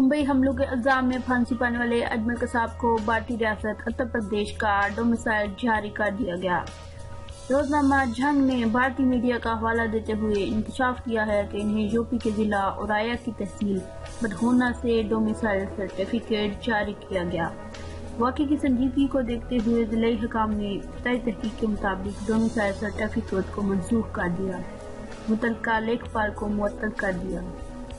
ممبئی حملوں کے الزام میں پھانسی پانے والے اجمل قصاب کو بھارتی ریاست اتر پردیش کا ڈومیسائل جاری کر دیا گیا۔ روزنامہ جھنگ نے بھارتی میڈیا کا حوالہ دیتے ہوئے انکشاف کیا ہے کہ انہیں یو پی کے ضلع اوریا کی تحصیل بدھونا سے ڈومیسائل سرٹیفکیٹ جاری کیا گیا۔ واقعے کی سنجیدگی کو دیکھتے ہوئے ضلعی حکام نے ابتدائی تحقیق کے مطابق ڈومیسائل سرٹیفکیٹ کو منسوخ کر دیا، متعلقہ لیکھپال کو معطل کر دیا۔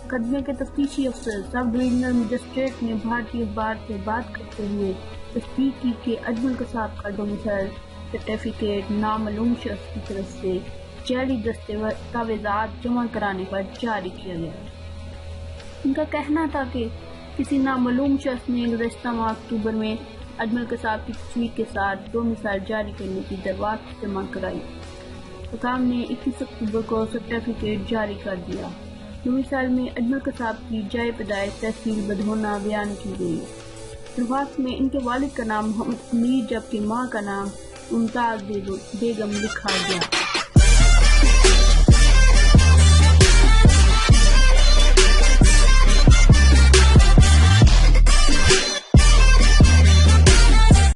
مقدمے کے تفتیشی افسر سب ڈویژنل مجسٹریٹ نے بھارتی اخبار سے بات کرتے ہوئے تصدیق کی کہ اجمل قصاب کا ڈومیسائل سرٹیفکیٹ نامعلوم شخص کی طرف سے جعلی دستاویزات جمع کرانے پر جاری کیا گیا۔ ان کا کہنا تھا کہ کسی نامعلوم شخص نے گزشتہ ماہ اکتوبر میں اجمل قصاب کی تصویر کے ساتھ ڈومیسائل جاری کرنے کی درخواست جمع کرائی۔ حکام نے 21 اکتوبر کو سرٹیفکیٹ جاری کر دیا۔ ڈومیسائل میں اجمل قصاب کی جائے پیدائش تحصیل بدھونا بیان کی گئی۔ درخواست میں ان کے والد کا نام محمد امیر جبکہ ماں کا نام ممتاز بیگم لکھا گیا۔